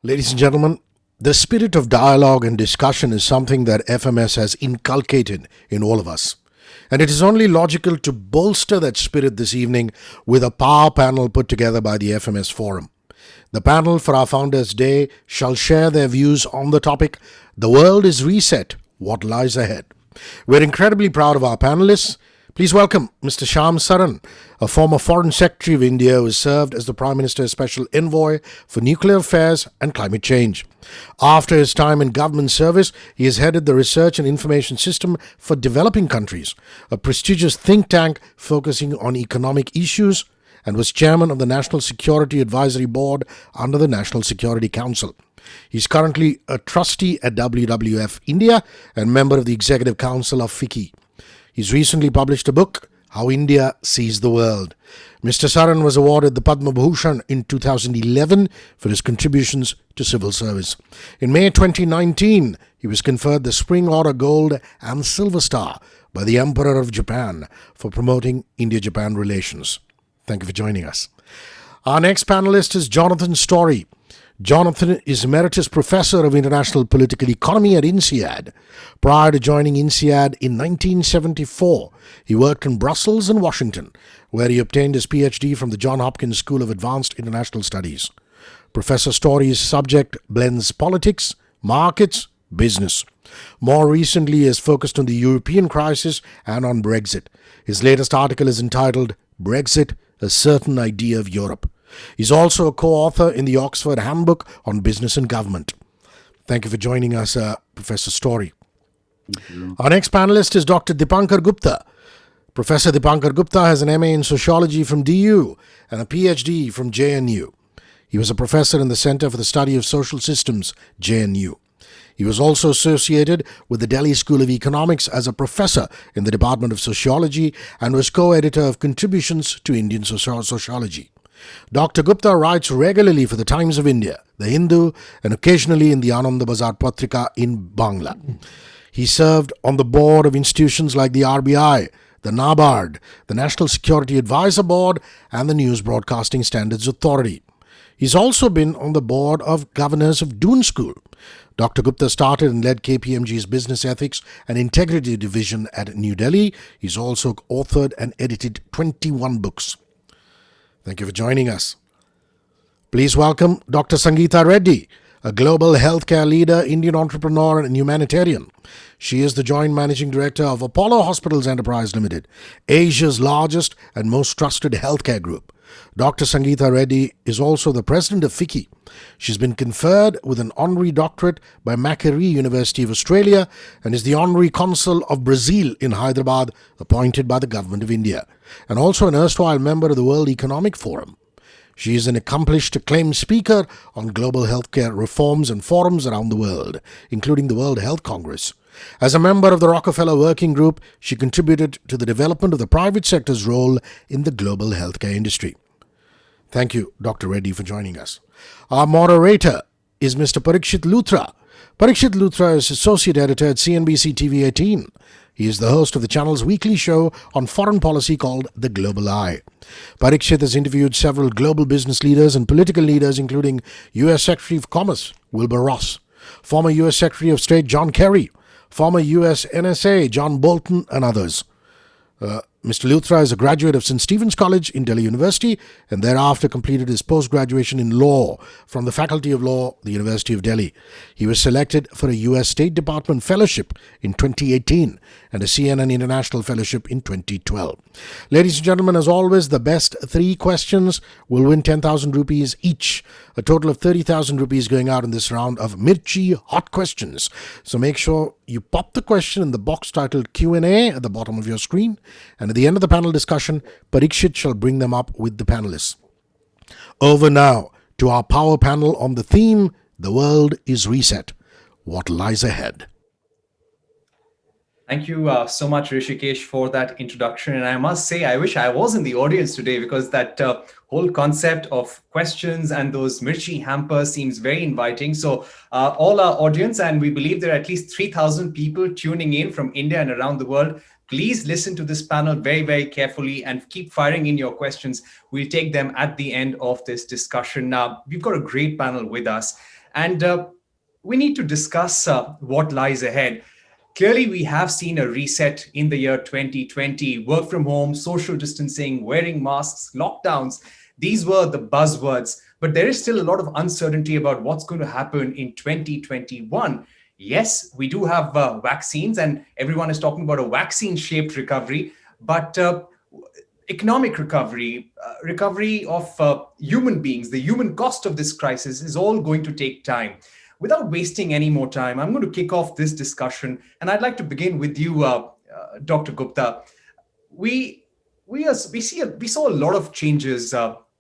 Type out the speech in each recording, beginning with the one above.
Ladies and gentlemen, the spirit of dialogue and discussion is something that FMS has inculcated in all of us. And it is only logical to bolster that spirit this evening with a power panel put together by the FMS Forum. The panel for our Founders' Day shall share their views on the topic, "The World is Reset, What Lies Ahead." We're incredibly proud of our panelists. Please welcome Mr. Shyam Saran, a former Foreign Secretary of India who has served as the Prime Minister's Special Envoy for Nuclear Affairs and Climate Change. After his time in government service, he has headed the Research and Information System for Developing Countries, a prestigious think tank focusing on economic issues, and was chairman of the National Security Advisory Board under the National Security Council. He's currently a trustee at WWF India and member of the Executive Council of FICCI. He's recently published a book, How India Sees the World. Mr. Saran was awarded the Padma Bhushan in 2011 for his contributions to civil service. In May 2019, he was conferred the Spring Order Gold and Silver Star by the Emperor of Japan for promoting India-Japan relations. Thank you for joining us. Our next panelist is Jonathan Story. Jonathan is Emeritus Professor of International Political Economy at INSEAD. Prior to joining INSEAD in 1974, he worked in Brussels and Washington, where he obtained his PhD from the Johns Hopkins School of Advanced International Studies. Professor Story's subject blends politics, markets, business. More recently, he has focused on the European crisis and on Brexit. His latest article is entitled Brexit, A Certain Idea of Europe. He's also a co-author in the Oxford Handbook on Business and Government. Thank you for joining us, Professor Story. Our next panelist is Dr. Dipankar Gupta. Professor Dipankar Gupta has an MA in Sociology from DU and a PhD from JNU. He was a professor in the Center for the Study of Social Systems, JNU. He was also associated with the Delhi School of Economics as a professor in the Department of Sociology and was co-editor of Contributions to Indian Sociology. Dr. Gupta writes regularly for the Times of India, the Hindu, and occasionally in the Anand Bazar Patrika in Bangla. He served on the board of institutions like the RBI, the NABARD, the National Security Advisor Board, and the News Broadcasting Standards Authority. He's also been on the board of governors of Doon School. Dr. Gupta started and led KPMG's Business Ethics and Integrity Division at New Delhi. He's also authored and edited 21 books. Thank you for joining us. Please welcome Dr. Sangita Reddy, a global healthcare leader, Indian entrepreneur, and humanitarian. She is the Joint Managing Director of Apollo Hospitals Enterprise Limited, Asia's largest and most trusted healthcare group. Dr. Sangita Reddy is also the president of FICCI. She's been conferred with an honorary doctorate by Macquarie University of Australia and is the honorary consul of Brazil in Hyderabad, appointed by the government of India, and also an erstwhile member of the World Economic Forum. She is an accomplished acclaimed speaker on global healthcare reforms and forums around the world, including the World Health Congress. As a member of the Rockefeller Working Group, she contributed to the development of the private sector's role in the global healthcare industry. Thank you, Dr. Reddy, for joining us. Our moderator is Mr. Parikshit Luthra. Parikshit Luthra is Associate Editor at CNBC TV 18. He is the host of the channel's weekly show on foreign policy called The Global Eye. Parikshit has interviewed several global business leaders and political leaders, including U.S. Secretary of Commerce Wilbur Ross, former U.S. Secretary of State John Kerry, former U.S. NSA John Bolton, and others. Mr. Luthra is a graduate of St. Stephen's College in Delhi University and thereafter completed his post-graduation in law from the Faculty of Law, the University of Delhi. He was selected for a U.S. State Department Fellowship in 2018 and a CNN International Fellowship in 2012. Ladies and gentlemen, as always, the best 3 questions will win 10,000 rupees each. A total of 30,000 rupees going out in this round of Mirchi Hot Questions. So make sure you pop the question in the box titled Q&A at the bottom of your screen, and at the end of the panel discussion, Parikshit shall bring them up with the panelists. Over now to our power panel on the theme, The World is Reset, What Lies Ahead. Thank you so much, Rishikesh, for that introduction. And I must say, I wish I was in the audience today, because that whole concept of questions and those Mirchi hampers seems very inviting. So all our audience, and we believe there are at least 3,000 people tuning in from India and around the world, please listen to this panel very, very carefully and keep firing in your questions. We'll take them at the end of this discussion. Now, we've got a great panel with us. And we need to discuss what lies ahead. Clearly, we have seen a reset in the year 2020. Work from home, social distancing, wearing masks, lockdowns. These were the buzzwords. But there is still a lot of uncertainty about what's going to happen in 2021. Yes, we do have vaccines, and everyone is talking about a vaccine shaped recovery. But economic recovery, recovery of human beings, the human cost of this crisis is all going to take time. Without wasting any more time, I'm going to kick off this discussion, and I'd like to begin with you, Dr. Gupta. We we saw a lot of changes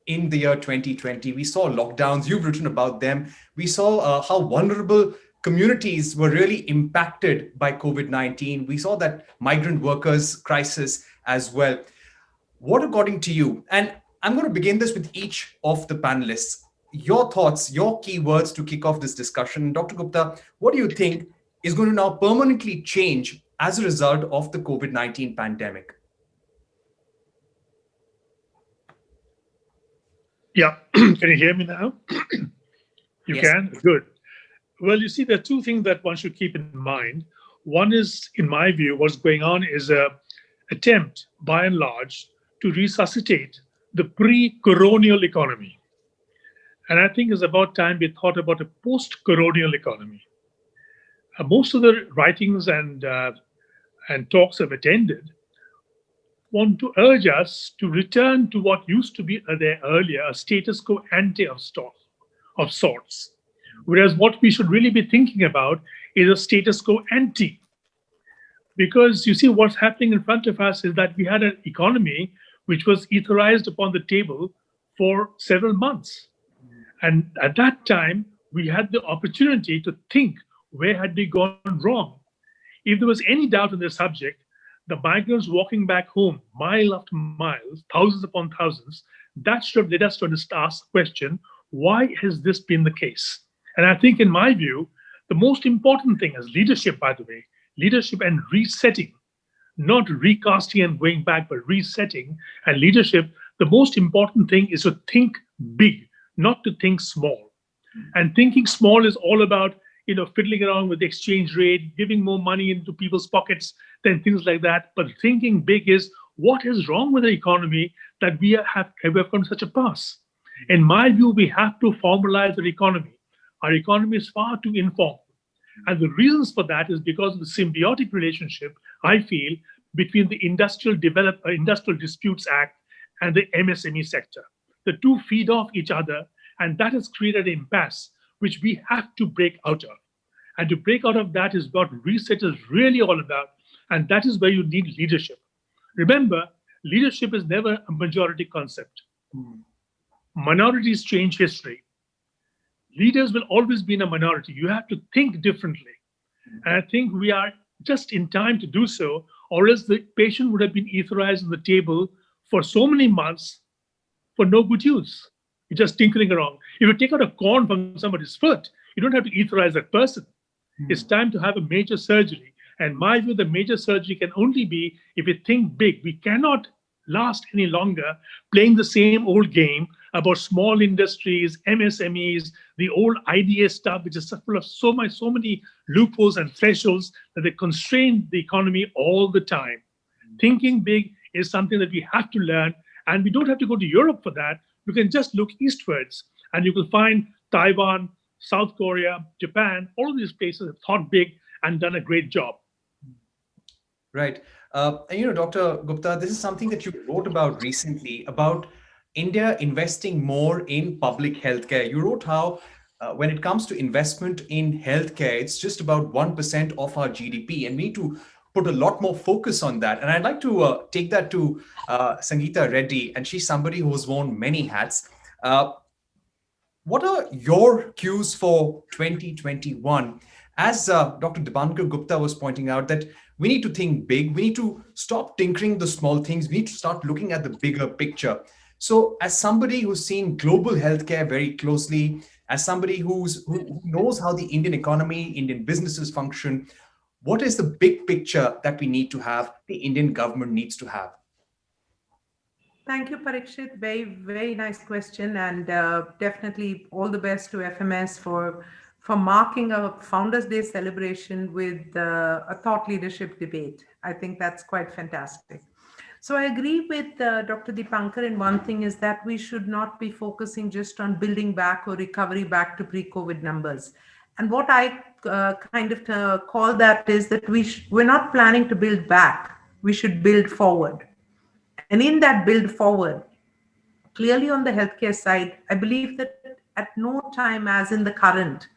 in the year 2020. We saw lockdowns. You've written about them. We saw how vulnerable communities were really impacted by COVID-19. We saw that migrant workers crisis as well. What, according to you, and I'm going to begin this with each of the panelists, your thoughts, your key words to kick off this discussion. Dr. Gupta, what do you think is going to now permanently change as a result of the COVID-19 pandemic? Yeah, can you hear me now? You Yes. can? Good. Well, you see, there are two things that one should keep in mind. One is, in my view, what's going on is a attempt, by and large, to resuscitate the pre-colonial economy. And I think it's about time we thought about a post-colonial economy. Most of the writings and talks I've attended want to urge us to return to what used to be there earlier, a status quo ante of sorts. Whereas what we should really be thinking about is a status quo ante. Because you see, what's happening in front of us is that we had an economy which was etherized upon the table for several months. And at that time, we had the opportunity to think, where had we gone wrong? If there was any doubt on the subject, the migrants walking back home, mile after miles, thousands upon thousands, that should have led us to ask the question, why has this been the case? And I think, in my view, the most important thing is leadership, by the way, leadership and resetting, not recasting and going back, but resetting. And leadership, the most important thing is to think big, not to think small. And thinking small is all about, fiddling around with the exchange rate, giving more money into people's pockets, than things like that. But thinking big is, what is wrong with the economy that we have come such a pass? In my view, we have to formalize our economy. Our economy is far too informal. And the reasons for that is because of the symbiotic relationship, I feel, between the Industrial Disputes Act and the MSME sector. The two feed off each other, and that has created an impasse which we have to break out of. And to break out of that is what reset is really all about, and that is where you need leadership. Remember, leadership is never a majority concept. Minorities change history. Leaders will always be in a minority. You have to think differently. And I think we are just in time to do so, or else the patient would have been etherized on the table for so many months for no good use. You're just tinkering around. If you take out a corn from somebody's foot, you don't have to etherize that person. It's time to have a major surgery. And my view, the major surgery can only be if we think big. We cannot last any longer playing the same old game about small industries, MSMEs, the old IDA stuff, which is full of so many loopholes and thresholds that they constrain the economy all the time. Thinking big is something that we have to learn, and we don't have to go to Europe for that. You can just look eastwards, and you will find Taiwan, South Korea, Japan, all of these places have thought big and done a great job. Right. And Dr. Gupta, this is something that you wrote about recently, about India investing more in public healthcare. You wrote how when it comes to investment in healthcare, it's just about 1% of our GDP, and we need to put a lot more focus on that. And I'd like to take that to Sangita Reddy, and she's somebody who's worn many hats. What are your cues for 2021? As Dr. Dipankar Gupta was pointing out, that we need to think big. We need to stop tinkering the small things. We need to start looking at the bigger picture. So, as somebody who's seen global healthcare very closely, as somebody who knows how the Indian economy, Indian businesses function, what is the big picture that we need to have, the Indian government needs to have? Thank you, Parikshit. Very nice question, and definitely all the best to FMS for for marking a Founders Day celebration with a thought leadership debate. I think that's quite fantastic. So I agree with Dr. Dipankar, and one thing is that we should not be focusing just on building back or recovery back to pre-COVID numbers. And what I kind of call that is that we're not planning to build back, we should build forward. And in that build forward, clearly on the healthcare side, I believe that at no time as in the current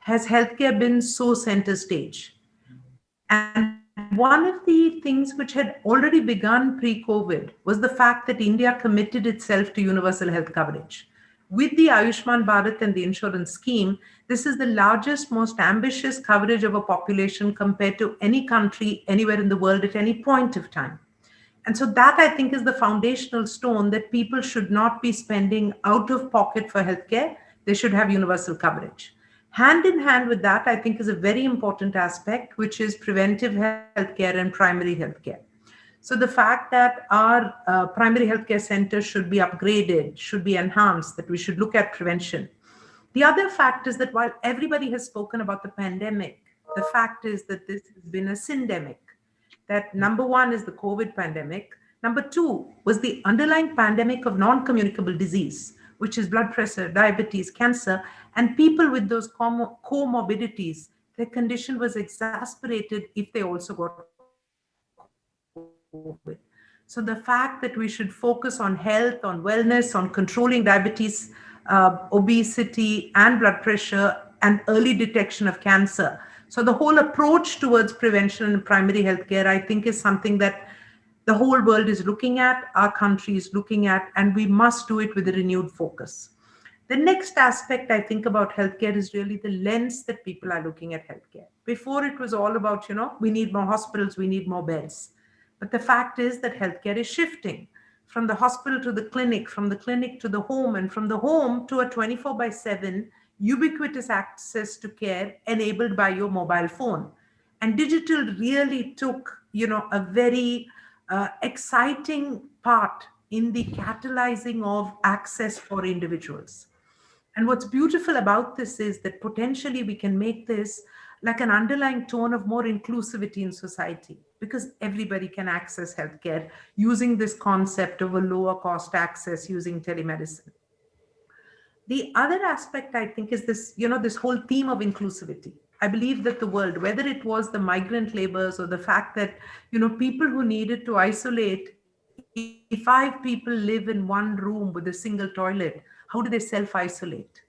has healthcare been so center stage. And one of the things which had already begun pre-COVID was the fact that India committed itself to universal health coverage. With the Ayushman Bharat and the insurance scheme, this is the largest, most ambitious coverage of a population compared to any country anywhere in the world at any point of time. And so that I think is the foundational stone that people should not be spending out of pocket for healthcare. They should have universal coverage. Hand in hand with that, I think is a very important aspect, which is preventive healthcare and primary healthcare. So the fact that our primary healthcare centers should be upgraded, should be enhanced, that we should look at prevention. The other fact is that while everybody has spoken about the pandemic, the fact is that this has been a syndemic. That number one is the COVID pandemic. Number two was the underlying pandemic of non-communicable disease, which is blood pressure, diabetes, cancer, and people with those comorbidities, their condition was exacerbated if they also got COVID. So the fact that we should focus on health, on wellness, on controlling diabetes, obesity, and blood pressure, and early detection of cancer. So the whole approach towards prevention and primary healthcare, I think, is something that the whole world is looking at, our country is looking at, and we must do it with a renewed focus. The next aspect I think about healthcare is really the lens that people are looking at healthcare. Before it was all about, we need more hospitals, we need more beds. But the fact is that healthcare is shifting from the hospital to the clinic, from the clinic to the home, and from the home to a 24/7 ubiquitous access to care enabled by your mobile phone. And digital really took, a very exciting part in the catalyzing of access for individuals. And what's beautiful about this is that potentially we can make this like an underlying tone of more inclusivity in society, because everybody can access healthcare using this concept of a lower cost access using telemedicine. The other aspect, I think, is this, this whole theme of inclusivity. I believe that the world, whether it was the migrant laborers or the fact that, people who needed to isolate, if 5 people live in one room with a single toilet, how do they self-isolate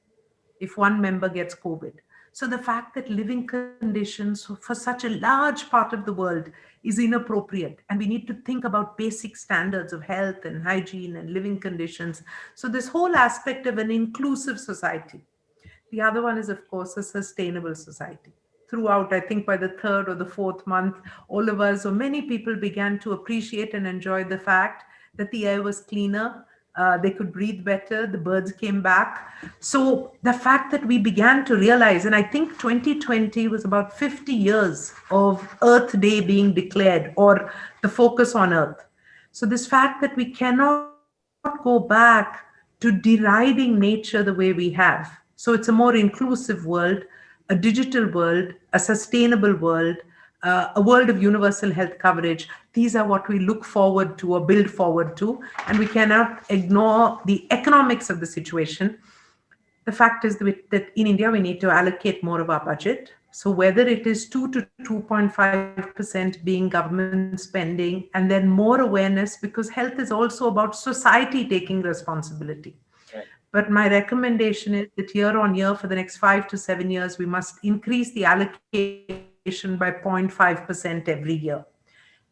if one member gets COVID? So the fact that living conditions for such a large part of the world is inappropriate, and we need to think about basic standards of health and hygiene and living conditions. So this whole aspect of an inclusive society. The other one is, of course, a sustainable society. Throughout, I think by the 3rd or the 4th month, all of us or many people began to appreciate and enjoy the fact that the air was cleaner, they could breathe better, the birds came back. So the fact that we began to realize, and I think 2020 was about 50 years of Earth Day being declared, or the focus on Earth. So this fact that we cannot go back to deriding nature the way we have. So it's a more inclusive world, a digital world, a sustainable world, a world of universal health coverage. These are what we look forward to or build forward to, and we cannot ignore the economics of the situation. The fact is that in India, we need to allocate more of our budget. So whether it is 2 to 2.5% being government spending, and then more awareness, because health is also about society taking responsibility. Right. But my recommendation is that year on year for the next 5 to 7 years, we must increase the allocation by 0.5% every year,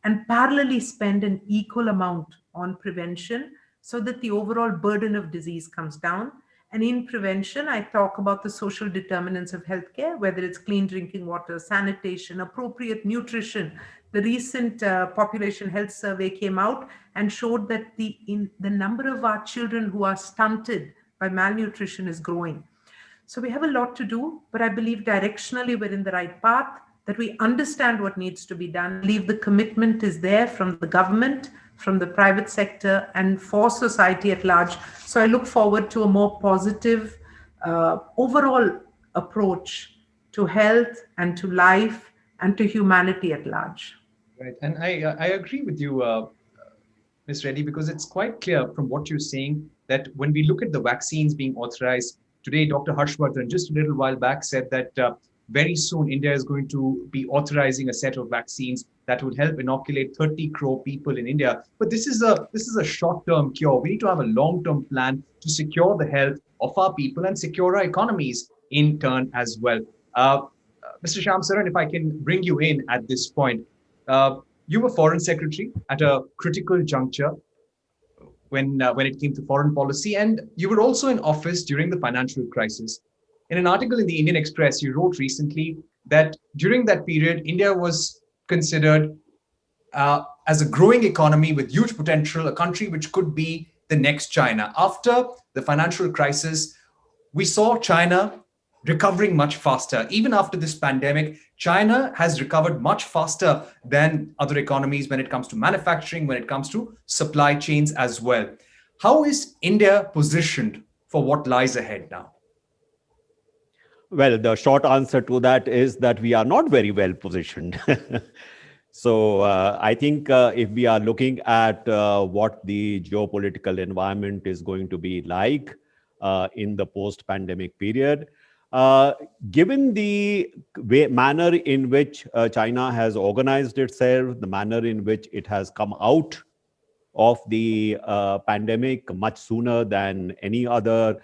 and parallelly spend an equal amount on prevention so that the overall burden of disease comes down. And in prevention, I talk about the social determinants of healthcare, whether it's clean drinking water, sanitation, appropriate nutrition. The recent population health survey came out and showed that the number of our children who are stunted by malnutrition is growing. So we have a lot to do, but I believe directionally we're in the right path, that we understand what needs to be done. I believe the commitment is there from the government, from the private sector, and for society at large. So I look forward to a more positive overall approach to health and to life and to humanity at large. Right. And I agree with you, Ms. Reddy, because it's quite clear from what you're saying that when we look at the vaccines being authorized today, Dr. Harshvardhan just a little while back said that very soon India is going to be authorizing a set of vaccines that would help inoculate 30 crore people in India. But this is a short-term cure. We need to have a long-term plan to secure the health of our people and secure our economies in turn as well. Mr. Shyam Saran, if I can bring you in at this point. You were foreign secretary at a critical juncture when it came to foreign policy, and you were also in office during the financial crisis. In an article in the Indian Express, you wrote recently that during that period, India was considered as a growing economy with huge potential, a country which could be the next China. After the financial crisis, we saw China recovering much faster. Even after this pandemic, China has recovered much faster than other economies when it comes to manufacturing, when it comes to supply chains as well. How is India positioned for what lies ahead now? Well, the short answer to that is that we are not very well positioned. So I think if we are looking at what the geopolitical environment is going to be like in the post-pandemic period, given the manner in which China has organized itself, the manner in which it has come out of the pandemic much sooner than any other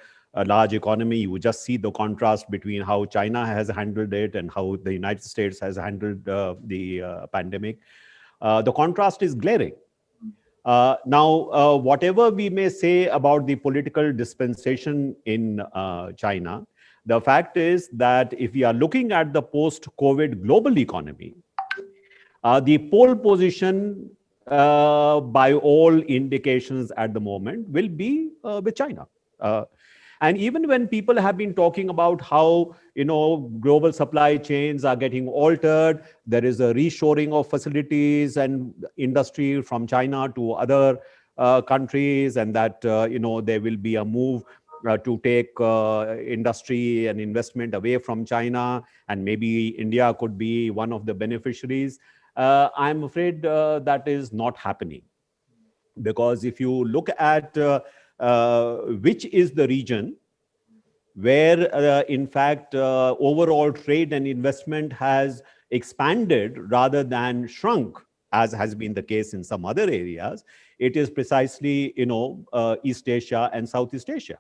large economy. You just see the contrast between how China has handled it and how the United States has handled the pandemic. The contrast is glaring. Now, whatever we may say about the political dispensation in China, the fact is that if we are looking at the post-COVID global economy, the pole position by all indications at the moment will be with China. And even when people have been talking about how, global supply chains are getting altered, there is a reshoring of facilities and industry from China to other countries, and that, there will be a move to take industry and investment away from China, and maybe India could be one of the beneficiaries. I'm afraid that is not happening. Because if you look at which is the region where, in fact, overall trade and investment has expanded rather than shrunk, as has been the case in some other areas, it is precisely, East Asia and Southeast Asia.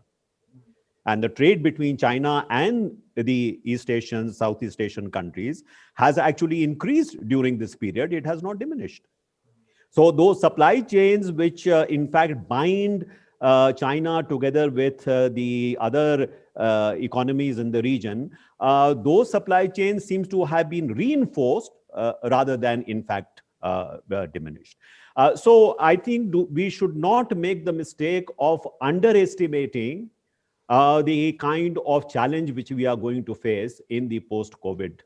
And the trade between China and the East Asian, Southeast Asian countries has actually increased during this period. It has not diminished. So those supply chains which in fact bind China together with the other economies in the region, those supply chains seems to have been reinforced rather than in fact diminished. So I think we should not make the mistake of underestimating the kind of challenge which we are going to face in the post-COVID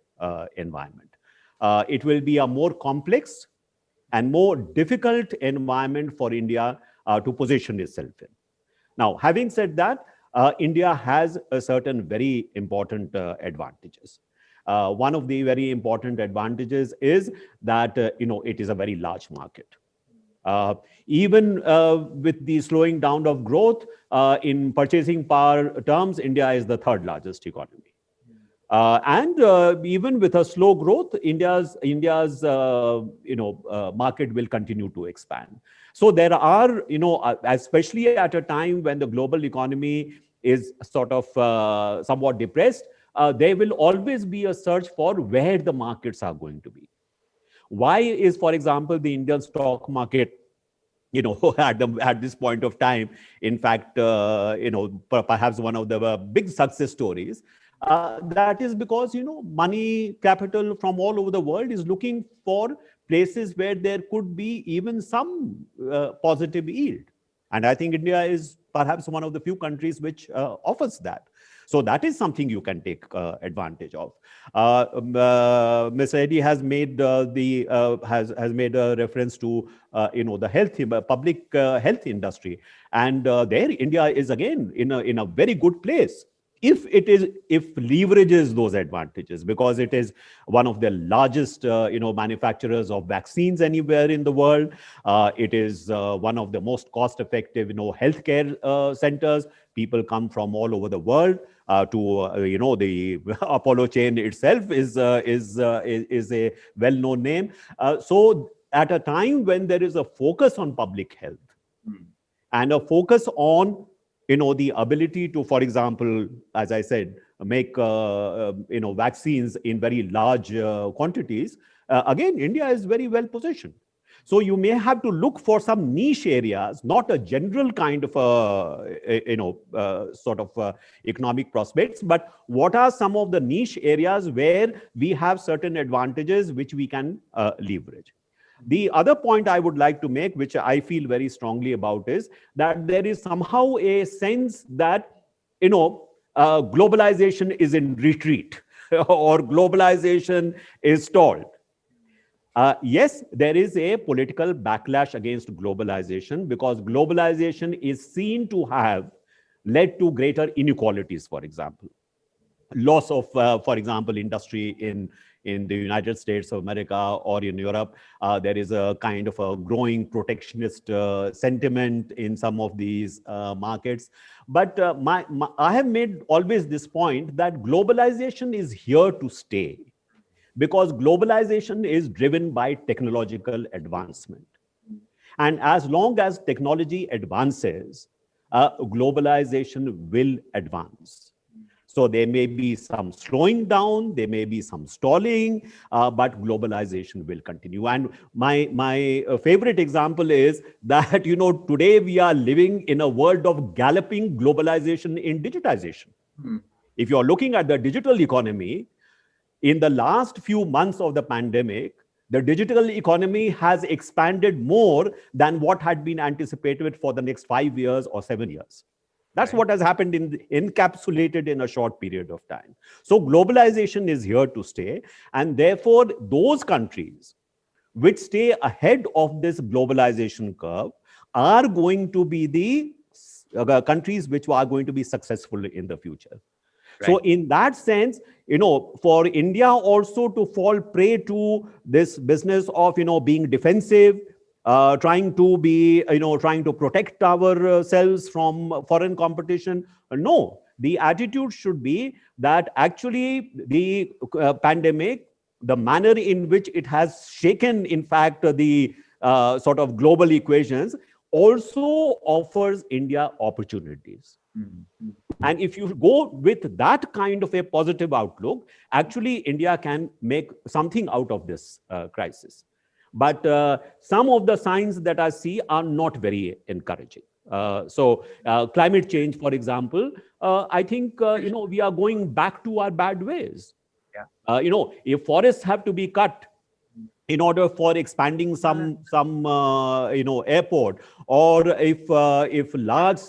environment. It will be a more complex and more difficult environment for India to position itself in. Now, having said that, India has a certain very important advantages. One of the very important advantages is that it is a very large market. Even with the slowing down of growth in purchasing power terms, India is the third largest economy. And even with a slow growth, India's market will continue to expand. So there are, especially at a time when the global economy is sort of somewhat depressed, there will always be a search for where the markets are going to be. Why is, for example, the Indian stock market, at this point of time, in fact, perhaps one of the big success stories? That is because, money, capital from all over the world is looking for places where there could be even some positive yield. And I think India is perhaps one of the few countries which offers that. So that is something you can take advantage of. Ms. Reddy has made has made a reference to the public health industry, and there India is again in a very good place. if leverages those advantages, because it is one of the largest manufacturers of vaccines anywhere in the world. It is one of the most cost effective healthcare centers. People come from all over the world to the Apollo chain itself is a well known name. So at a time when there is a focus on public health and a focus on the ability to, for example, as I said, make vaccines in very large quantities, again, India is very well positioned. So you may have to look for some niche areas, not a general kind of economic prospects, but what are some of the niche areas where we have certain advantages which we can leverage. The other point I would like to make, which I feel very strongly about, is that there is somehow a sense that, globalization is in retreat or globalization is stalled. Yes, there is a political backlash against globalization because globalization is seen to have led to greater inequalities, for example. Loss of, for example, industry in the United States of America or in Europe. There is a kind of a growing protectionist sentiment in some of these markets. But I have made always this point that globalization is here to stay because globalization is driven by technological advancement. And as long as technology advances, globalization will advance. So there may be some slowing down, there may be some stalling, but globalization will continue. And my favorite example is that, today we are living in a world of galloping globalization in digitization. If you're looking at the digital economy, in the last few months of the pandemic, the digital economy has expanded more than what had been anticipated for the next 5 years or 7 years. That's what has happened encapsulated in a short period of time. So globalization is here to stay. And therefore, those countries which stay ahead of this globalization curve are going to be the countries which are going to be successful in the future. Right. So in that sense, for India also to fall prey to this business of, being defensive, trying to protect ourselves from foreign competition. No, the attitude should be that actually the pandemic, the manner in which it has shaken, in fact, the sort of global equations, also offers India opportunities. Mm-hmm. And if you go with that kind of a positive outlook, actually India can make something out of this crisis. But some of the signs that I see are not very encouraging. So climate change, for example, I think, we are going back to our bad ways. Yeah. If forests have to be cut in order for expanding some airport, or if large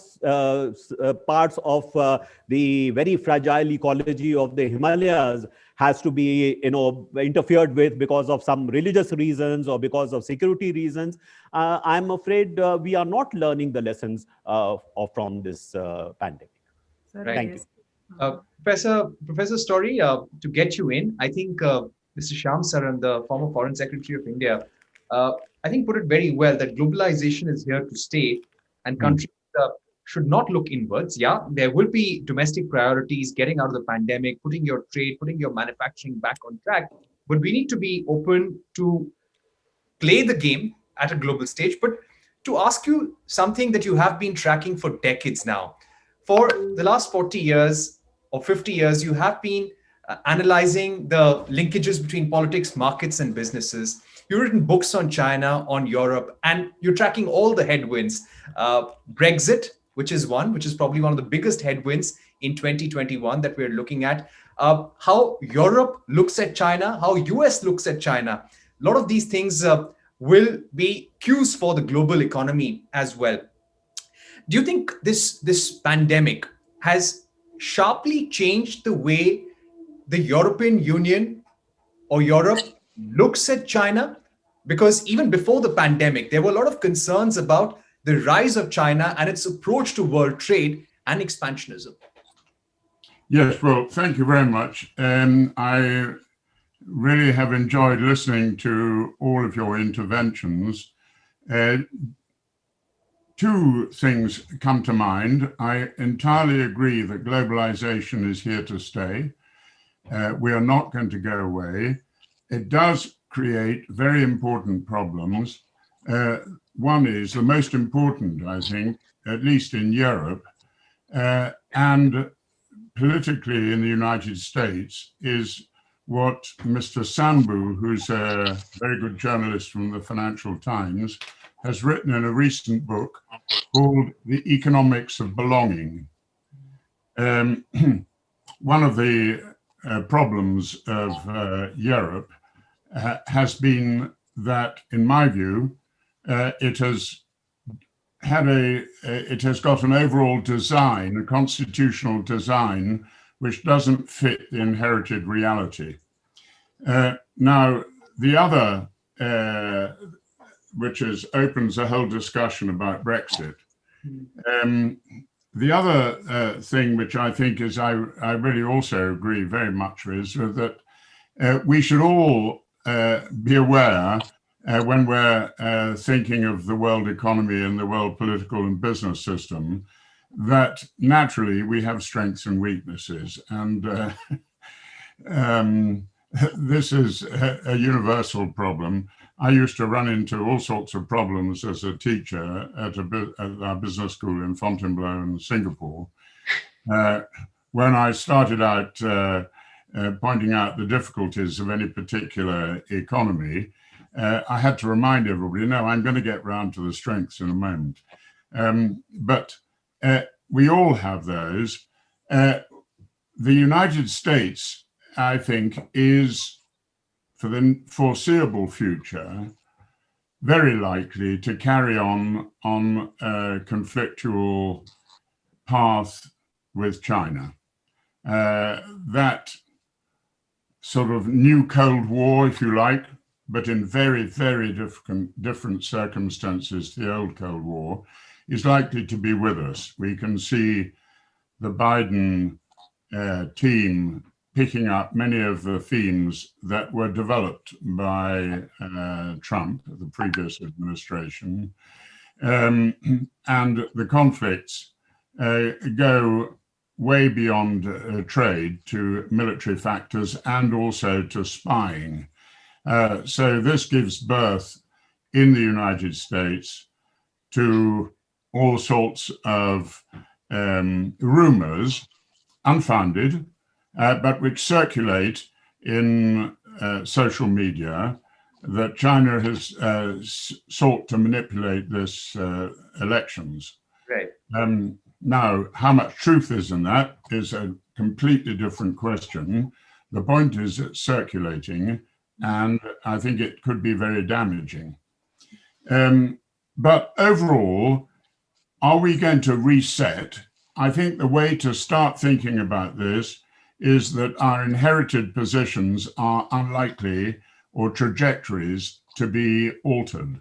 parts of the very fragile ecology of the Himalayas has to be interfered with because of some religious reasons or because of security reasons, I'm afraid we are not learning the lessons from this pandemic. Right. Thank you. Professor Story, to get you in, I think Mr. Shyam Saran, the former Foreign Secretary of India, I think put it very well that globalization is here to stay and countries should not look inwards. Yeah, there will be domestic priorities, getting out of the pandemic, putting your trade, putting your manufacturing back on track. But we need to be open to play the game at a global stage. But to ask you something that you have been tracking for decades now, for the last 40 years or 50 years, you have been analyzing the linkages between politics, markets, and businesses. You've written books on China, on Europe, and you're tracking all the headwinds. Brexit, which is probably one of the biggest headwinds in 2021 that we're looking at. How Europe looks at China, how US looks at China. A lot of these things will be cues for the global economy as well. Do you think this pandemic has sharply changed the way the European Union or Europe looks at China? Because even before the pandemic, there were a lot of concerns about the rise of China and its approach to world trade and expansionism. Yes, well, thank you very much. I really have enjoyed listening to all of your interventions. Two things come to mind. I entirely agree that globalization is here to stay. We are not going to go away. It does create very important problems. One is the most important, I think, at least in Europe, and politically in the United States, is what Mr. Sandbu, who's a very good journalist from the Financial Times, has written in a recent book called The Economics of Belonging. One of the problems of Europe has been that, in my view, it has got an overall design, a constitutional design, which doesn't fit the inherited reality. Now, the other, which opens a whole discussion about Brexit. The other thing which I think is, I really also agree very much with, is that we should all be aware when we're thinking of the world economy and the world political and business system, that naturally we have strengths and weaknesses. And this is a universal problem. I used to run into all sorts of problems as a teacher at our business school in Fontainebleau in Singapore. When I started out pointing out the difficulties of any particular economy, I had to remind everybody, no, I'm going to get round to the strengths in a moment. But we all have those. The United States, I think, is, for the foreseeable future, very likely to carry on a conflictual path with China. That sort of new Cold War, if you like, but in very, very different circumstances to the old Cold War, is likely to be with us. We can see the Biden team picking up many of the themes that were developed by Trump, the previous administration, and the conflicts go way beyond trade to military factors and also to spying. So this gives birth in the United States to all sorts of rumors, unfounded, but which circulate in social media, that China has sought to manipulate this elections. Right. Now, how much truth is in that is a completely different question. The point is it's circulating, and I think it could be very damaging. But overall, are we going to reset? I think the way to start thinking about this is that our inherited positions are unlikely, or trajectories, to be altered.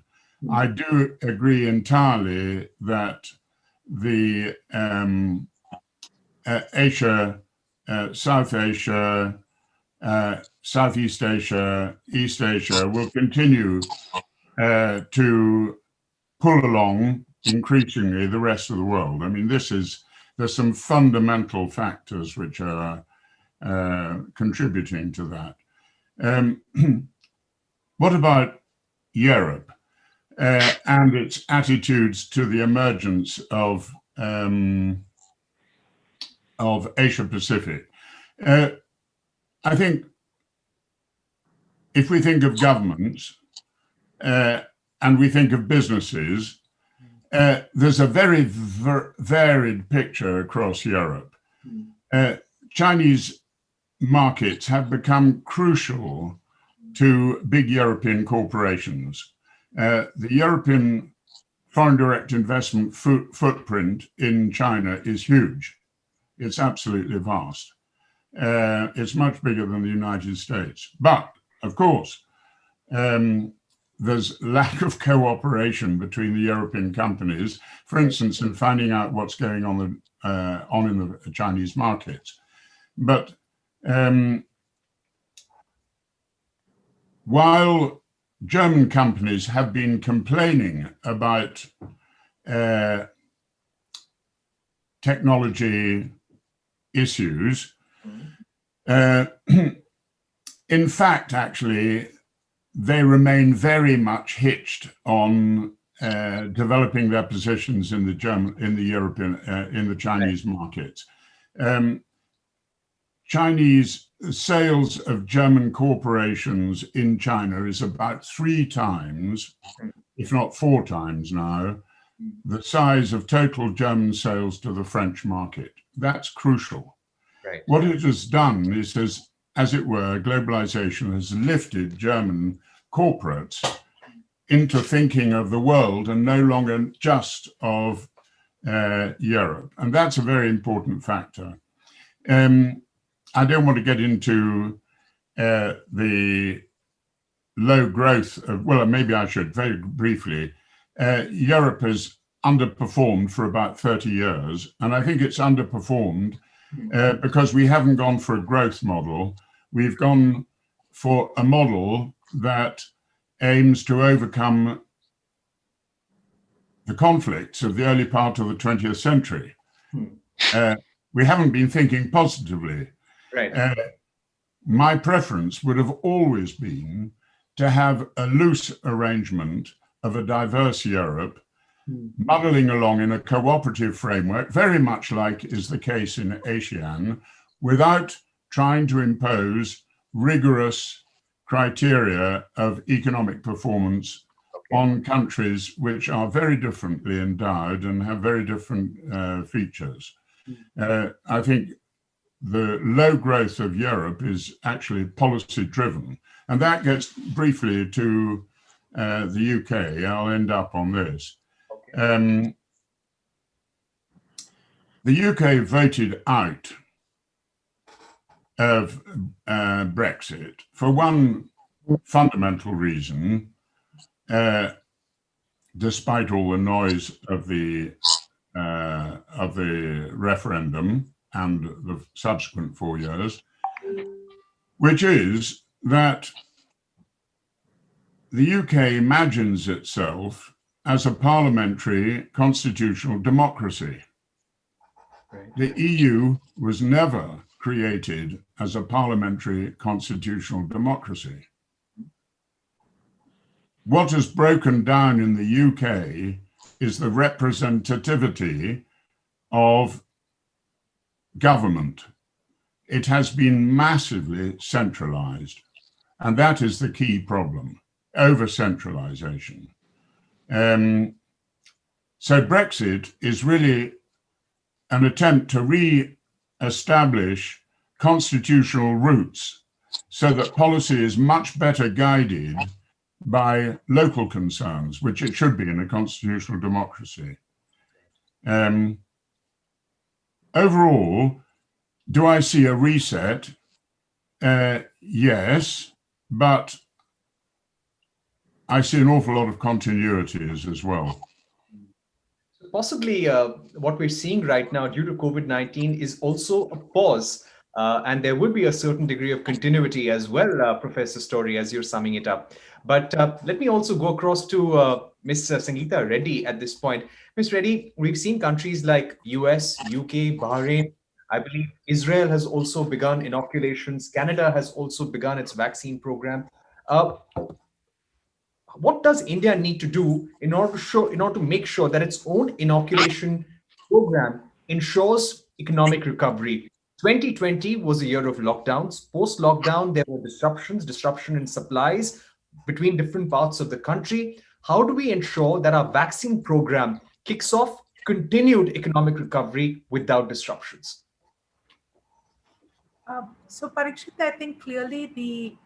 I do agree entirely that the Asia, South Asia, Southeast Asia, East Asia will continue to pull along increasingly the rest of the world. I mean, there's some fundamental factors which are contributing to that. What about Europe and its attitudes to the emergence of Asia Pacific? I think if we think of governments and we think of businesses, there's a very varied picture across Europe. Chinese markets have become crucial to big European corporations. The European foreign direct investment footprint in China is huge. It's absolutely vast. It's much bigger than the United States. But, of course, there's lack of cooperation between the European companies, for instance, in finding out what's going on in the Chinese markets. But while German companies have been complaining about technology issues, in fact, actually, they remain very much hitched on developing their positions in the Chinese markets. Chinese sales of German corporations in China is about 3 times, if not 4 times now, the size of total German sales to the French market. That's crucial. Right. What it has done is, as it were, globalization has lifted German corporates into thinking of the world and no longer just of Europe. And that's a very important factor. I don't want to get into the low growth of, well, maybe I should very briefly. Europe has underperformed for about 30 years. And I think it's underperformed because we haven't gone for a growth model. We've gone for a model that aims to overcome the conflicts of the early part of the 20th century. We haven't been thinking positively. Right. My preference would have always been to have a loose arrangement of a diverse Europe, muddling along in a cooperative framework, very much like is the case in ASEAN, without trying to impose rigorous criteria of economic performance on countries which are very differently endowed and have very different features. I think the low growth of Europe is actually policy driven. And that gets briefly to the UK. I'll end up on this. The UK voted out of Brexit for one fundamental reason, despite all the noise of the referendum and the subsequent 4 years, which is that the UK imagines itself as a parliamentary constitutional democracy. Right. The EU was never created as a parliamentary constitutional democracy. What has broken down in the UK is the representativity of government. It has been massively centralized, and that is the key problem, over-centralization. So Brexit is really an attempt to re-establish constitutional roots so that policy is much better guided by local concerns, which it should be in a constitutional democracy. Overall, do I see a reset? Yes, but I see an awful lot of continuities as well. Possibly what we're seeing right now due to COVID-19 is also a pause, and there would be a certain degree of continuity as well, Professor Story, as you're summing it up. But let me also go across to Ms. Sangita Reddy at this point. Ms. Reddy, we've seen countries like US, UK, Bahrain. I believe Israel has also begun inoculations. Canada has also begun its vaccine program. What does India need to do in order to make sure that its own inoculation program ensures economic recovery? 2020 was a year of lockdowns. Post-lockdown, there were disruption in supplies between different parts of the country. How do we ensure that our vaccine program kicks off continued economic recovery without disruptions? So Parikshit, I think clearly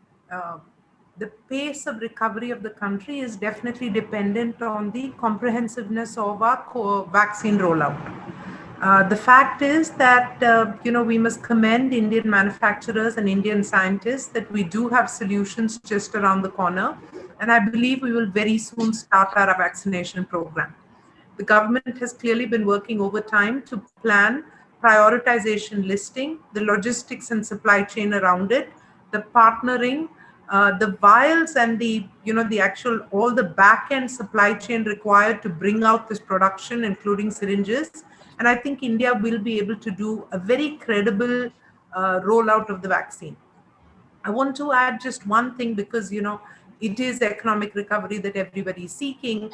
the pace of recovery of the country is definitely dependent on the comprehensiveness of our vaccine rollout. The fact is that, we must commend Indian manufacturers and Indian scientists that we do have solutions just around the corner. And I believe we will very soon start our vaccination program. The government has clearly been working overtime to plan prioritization listing, the logistics and supply chain around it, the partnering, the vials and the, the actual, all the back end supply chain required to bring out this production, including syringes. And I think India will be able to do a very credible rollout of the vaccine. I want to add just one thing because, it is economic recovery that everybody is seeking.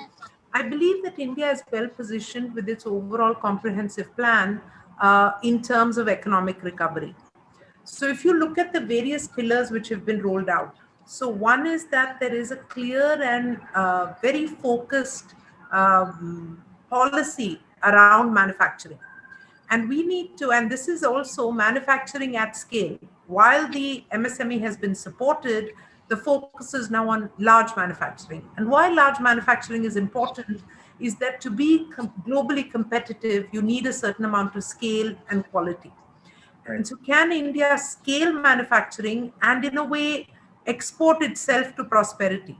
I believe that India is well positioned with its overall comprehensive plan in terms of economic recovery. So if you look at the various pillars which have been rolled out, so one is that there is a clear and very focused policy around manufacturing. And we need to, and this is also manufacturing at scale. While the MSME has been supported, the focus is now on large manufacturing. And why large manufacturing is important is that to be globally competitive, you need a certain amount of scale and quality. And so can India scale manufacturing and in a way export itself to prosperity,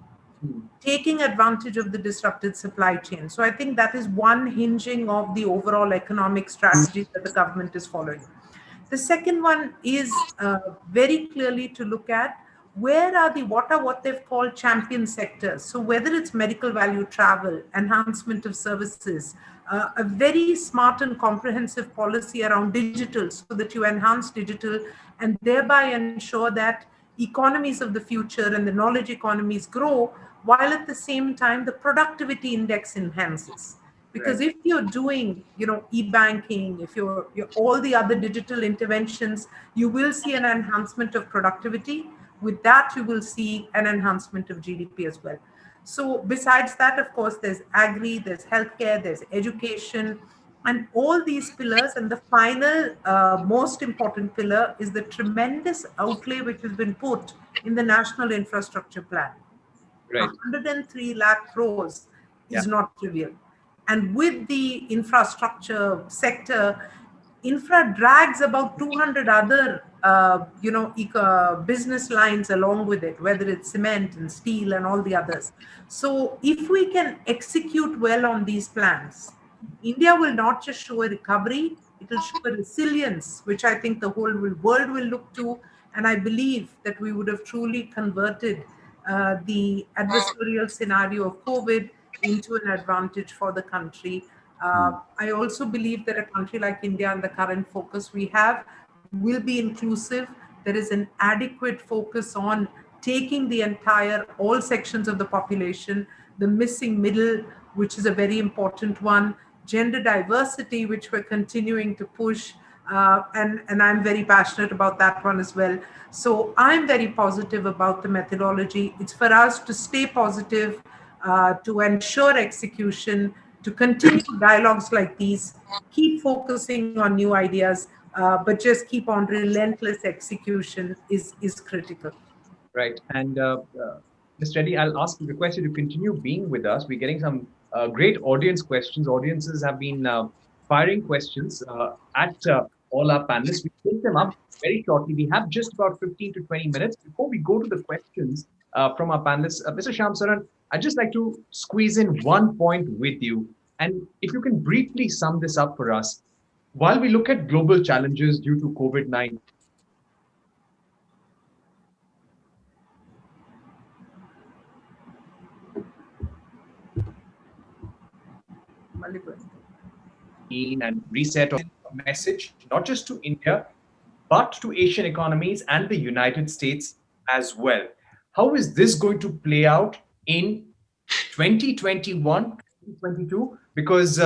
taking advantage of the disrupted supply chain? So I think that is one hinging of the overall economic strategy that the government is following. The second one is very clearly to look at what they've called champion sectors. So whether it's medical value travel, enhancement of services, a very smart and comprehensive policy around digital so that you enhance digital and thereby ensure that economies of the future and the knowledge economies grow, while at the same time the productivity index enhances. Because if you're doing, e-banking, if you're all the other digital interventions, you will see an enhancement of productivity. With that, you will see an enhancement of GDP as well. So besides that, of course, there's agri, there's healthcare, there's education, and all these pillars. And the final, most important pillar is the tremendous outlay which has been put in the National Infrastructure Plan. Right. 103 lakh crores is not trivial. And with the infrastructure sector, infra drags about 200 other, business lines along with it, whether it's cement and steel and all the others. So if we can execute well on these plans, India will not just show a recovery, it will show a resilience, which I think the whole world will look to. And I believe that we would have truly converted the adversarial scenario of COVID into an advantage for the country. I also believe that a country like India and the current focus we have will be inclusive. There is an adequate focus on taking the entire, all sections of the population, the missing middle, which is a very important one, gender diversity, which we're continuing to push. And I'm very passionate about that one as well. So I'm very positive about the methodology. It's for us to stay positive, to ensure execution, to continue dialogues like these, keep focusing on new ideas, but just keep on relentless execution is critical. Right. And Ms. Reddy, I'll request you to continue being with us. We're getting some great audience questions. Audiences have been firing questions at all our panelists. We take them up very shortly. We have just about 15 to 20 minutes. Before we go to the questions from our panelists, Mr. Shyam Saran, I'd just like to squeeze in one point with you. And if you can briefly sum this up for us, while we look at global challenges due to COVID-19, and reset of message, not just to India, but to Asian economies and the United States as well. How is this going to play out in 2021, 2022? Because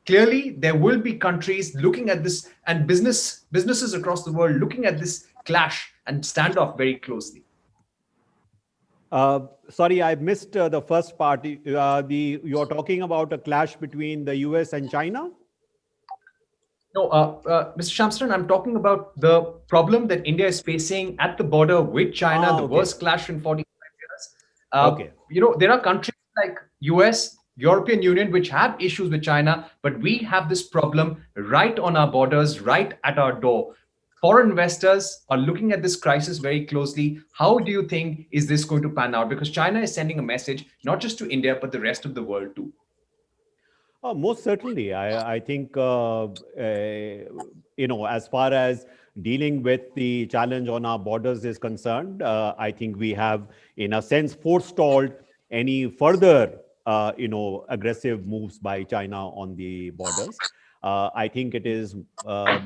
clearly there will be countries looking at this and businesses across the world looking at this clash and standoff very closely. Sorry, I missed the first part. You're talking about a clash between the US and China? No, Mr. Shyam Saran, I'm talking about the problem that India is facing at the border with China, the worst clash in 45 years. There are countries like US, European Union, which have issues with China, but we have this problem right on our borders, right at our door. Foreign investors are looking at this crisis very closely. How do you think is this going to pan out? Because China is sending a message, not just to India, but the rest of the world too. Most certainly. I think as far as dealing with the challenge on our borders is concerned, I think we have, in a sense, forestalled any further, aggressive moves by China on the borders. I think it is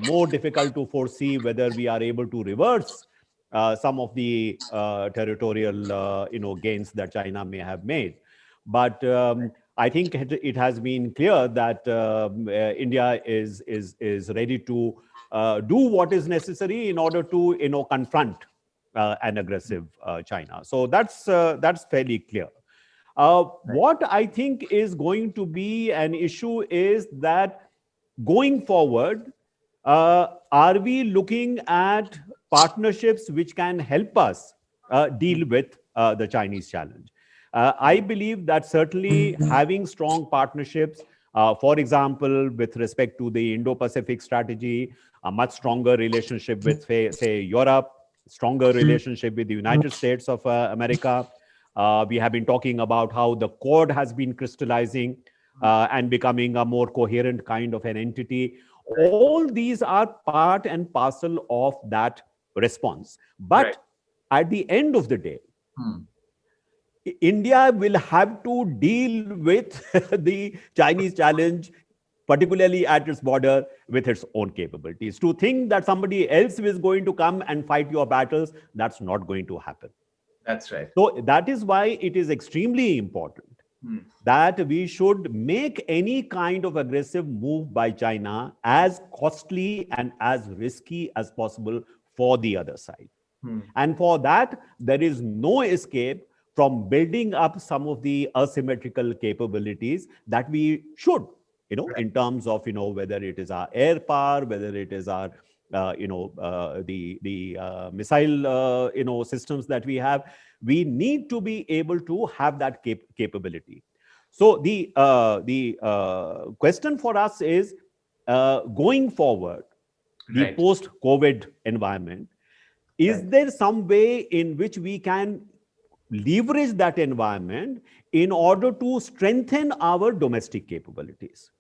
more difficult to foresee whether we are able to reverse some of the territorial, gains that China may have made. But I think it has been clear that India is ready to do what is necessary in order to confront an aggressive China. So that's fairly clear. What I think is going to be an issue is that going forward, are we looking at partnerships which can help us deal with the Chinese challenge? I believe that certainly having strong partnerships, for example, with respect to the Indo-Pacific strategy, a much stronger relationship with, say, Europe, stronger relationship with the United States of America. We have been talking about how the Quad has been crystallizing and becoming a more coherent kind of an entity. All these are part and parcel of that response. But at the end of the day, India will have to deal with the Chinese challenge, particularly at its border, with its own capabilities. To think that somebody else is going to come and fight your battles, that's not going to happen. That's right. So that is why it is extremely important that we should make any kind of aggressive move by China as costly and as risky as possible for the other side. And for that, there is no escape from building up some of the asymmetrical capabilities that we should, in terms of, whether it is our air power, whether it is our, the missile, systems that we have. We need to be able to have that capability. So the question for us is, going forward, the post-COVID environment, is there some way in which we can leverage that environment in order to strengthen our domestic capabilities?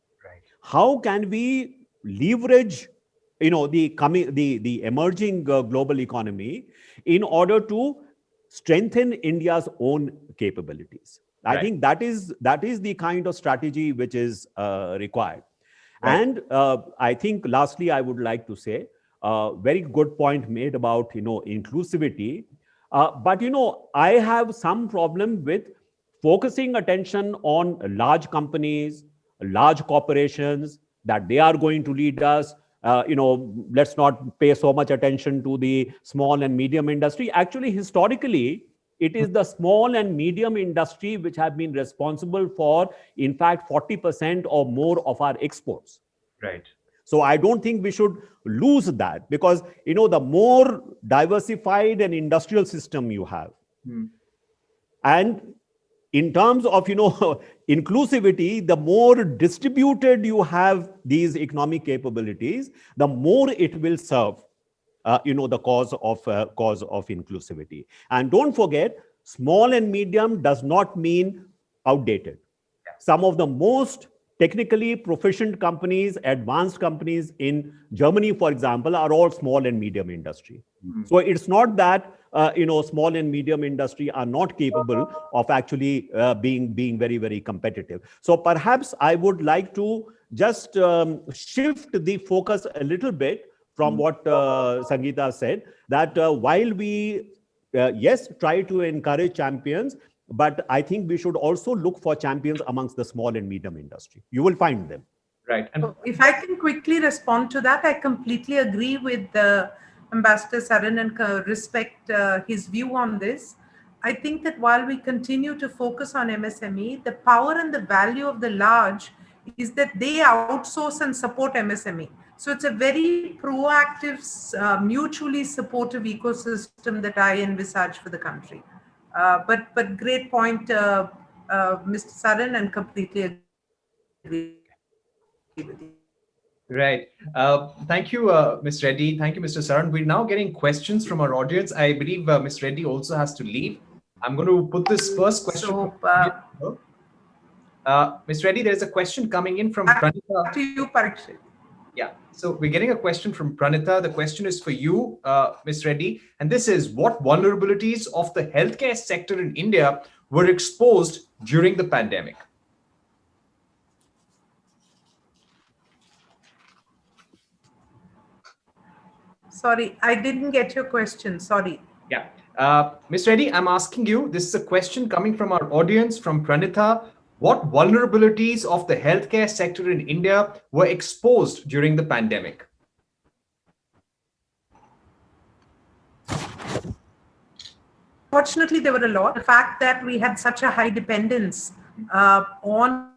How can we leverage, the emerging global economy in order to strengthen India's own capabilities? I think that is the kind of strategy which is required. And I think lastly, I would like to say, very good point made about, inclusivity. But, I have some problem with focusing attention on large companies, large corporations, that they are going to lead us. Let's not pay so much attention to the small and medium industry. Actually, historically, it is the small and medium industry which have been responsible for, in fact, 40% or more of our exports. So I don't think we should lose that, because, the more diversified an industrial system you have, and in terms of, inclusivity, the more distributed you have these economic capabilities, the more it will serve, the cause of inclusivity. And don't forget, small and medium does not mean outdated. Some of the most technically proficient companies, advanced companies in Germany, for example, are all small and medium industry. So it's not that, small and medium industry are not capable of actually being very, very competitive. So perhaps I would like to just shift the focus a little bit from what Sangita said, that while we, yes, try to encourage champions, but I think we should also look for champions amongst the small and medium industry. You will find them. And if I can quickly respond to that, I completely agree with Ambassador Saran and respect his view on this. I think that while we continue to focus on MSME, the power and the value of the large is that they outsource and support MSME. So it's a very proactive, mutually supportive ecosystem that I envisage for the country. But great point, Mr. Saran, and completely agree with you. Thank you, Ms. Reddy. Thank you, Mr. Saran. We're now getting questions from our audience. I believe Ms. Reddy also has to leave. I'm going to put this first question. Ms. Reddy, there's a question coming in from Back to you, Parikshit. Yeah. So we're getting a question from Pranita. The question is for you, Ms. Reddy. And this is, what vulnerabilities of the healthcare sector in India were exposed during the pandemic? Sorry, I didn't get your question. Sorry. Yeah. Ms. Reddy, I'm asking you, this is a question coming from our audience, from Pranita. What vulnerabilities of the healthcare sector in India were exposed during the pandemic? Fortunately, there were a lot. The fact that we had such a high dependence on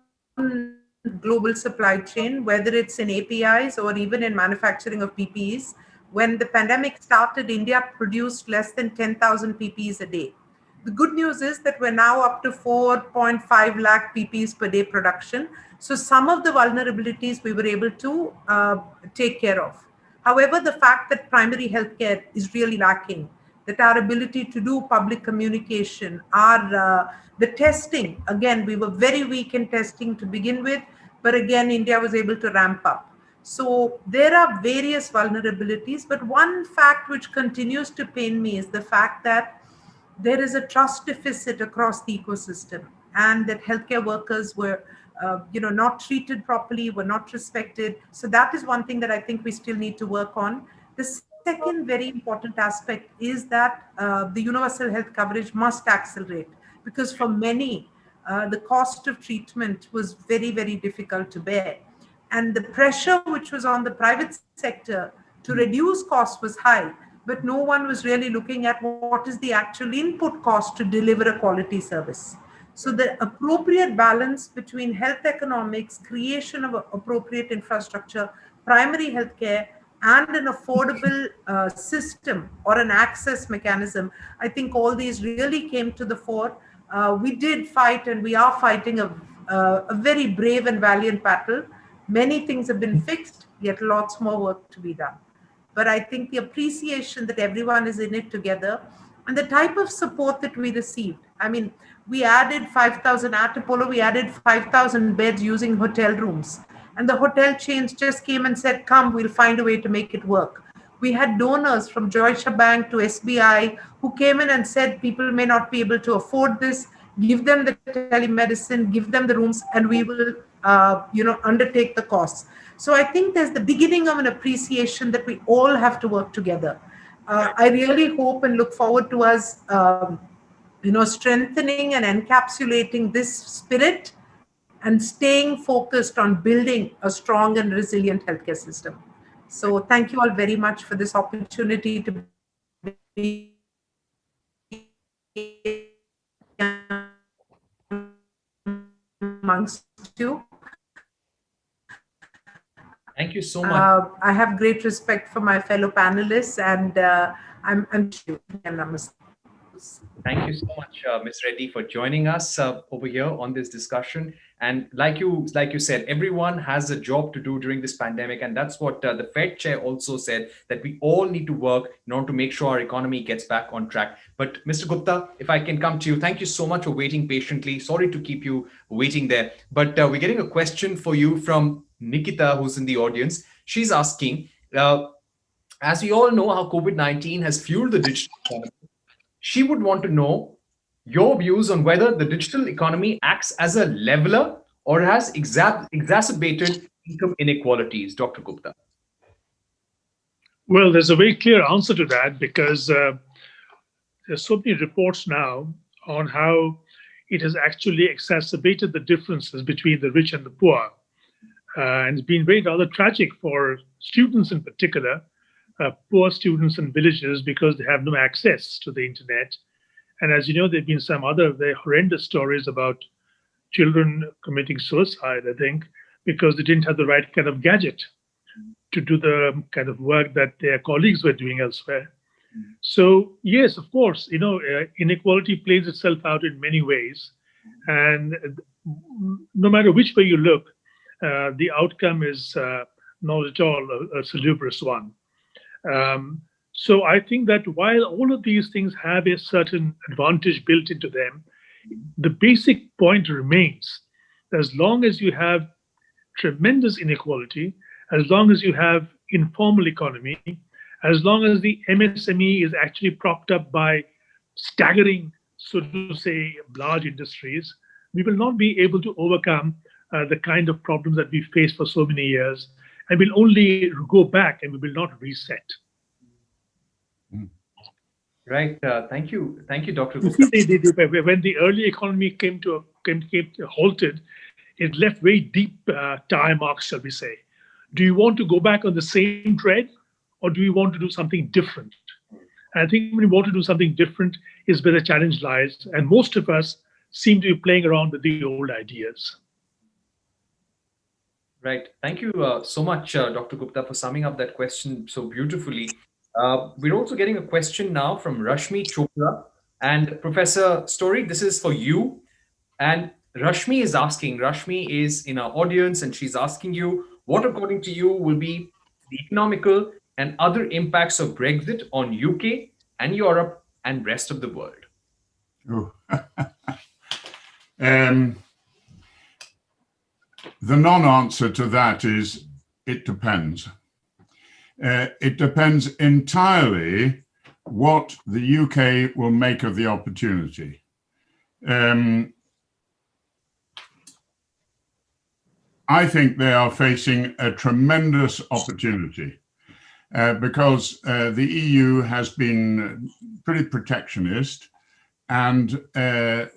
global supply chain, whether it's in APIs or even in manufacturing of PPEs. When the pandemic started, India produced less than 10,000 PPEs a day. The good news is that we're now up to 4.5 lakh PPEs per day production. So some of the vulnerabilities we were able to take care of. However, the fact that primary healthcare is really lacking, that our ability to do public communication, the testing, again, we were very weak in testing to begin with, but again, India was able to ramp up. So there are various vulnerabilities, but one fact which continues to pain me is the fact that there is a trust deficit across the ecosystem, and that healthcare workers were not treated properly, were not respected. So that is one thing that I think we still need to work on. The second very important aspect is that the universal health coverage must accelerate, because for many, the cost of treatment was very, very difficult to bear. And the pressure which was on the private sector to reduce costs was high, but no one was really looking at what is the actual input cost to deliver a quality service. So the appropriate balance between health economics, creation of appropriate infrastructure, primary healthcare, and an affordable system or an access mechanism, I think all these really came to the fore. We did fight, and we are fighting a very brave and valiant battle. Many things have been fixed, yet lots more work to be done. But I think the appreciation that everyone is in it together, and the type of support that we received. I mean, we added 5,000 at Apollo, we added 5,000 beds using hotel rooms. And the hotel chains just came and said, come, we'll find a way to make it work. We had donors from Deutsche Bank to SBI who came in and said, people may not be able to afford this, give them the telemedicine, give them the rooms, and we will undertake the costs. So I think there's the beginning of an appreciation that we all have to work together. I really hope and look forward to us strengthening and encapsulating this spirit and staying focused on building a strong and resilient healthcare system. So thank you all very much for this opportunity to be amongst you. Thank you so much. I have great respect for my fellow panelists, and I'm sure. Thank you so much, Ms. Reddy, for joining us over here on this discussion. And like you said, everyone has a job to do during this pandemic. And that's what the Fed chair also said, that we all need to work in order to make sure our economy gets back on track. But Mr. Gupta, if I can come to you, thank you so much for waiting patiently. Sorry to keep you waiting there. But we're getting a question for you from Nikita, who's in the audience. She's asking, as we all know how COVID-19 has fueled the digital economy, she would want to know your views on whether the digital economy acts as a leveler or has exacerbated income inequalities. Dr. Gupta. Well, there's a very clear answer to that, because there's so many reports now on how it has actually exacerbated the differences between the rich and the poor. And it's been very rather tragic for students in particular, poor students in villages, because they have no access to the internet. And as you know, there have been some other very horrendous stories about children committing suicide, I think, because they didn't have the right kind of gadget to do the kind of work that their colleagues were doing elsewhere. So yes, of course, inequality plays itself out in many ways. And no matter which way you look, the outcome is not at all a salubrious one. So I think that while all of these things have a certain advantage built into them, the basic point remains: as long as you have tremendous inequality, as long as you have informal economy, as long as the MSME is actually propped up by staggering, so to say, large industries, we will not be able to overcome the kind of problems that we faced for so many years, and we'll only go back and we will not reset. Right. Thank you, Dr. You Gupta. see, when the early economy came to halted, it left very deep tire marks, shall we say. Do you want to go back on the same tread, or do you want to do something different? And I think when you want to do something different is where the challenge lies. And most of us seem to be playing around with the old ideas. Right. Thank you so much, Dr. Gupta, for summing up that question so beautifully. We're also getting a question now from Rashmi Chopra. And Professor Story, this is for you. And Rashmi is in our audience, and she's asking you, what according to you will be the economical and other impacts of Brexit on UK and Europe and rest of the world? Oh. The non-answer to that is, it depends. It depends entirely what the UK will make of the opportunity. I think they are facing a tremendous opportunity because the EU has been pretty protectionist, and the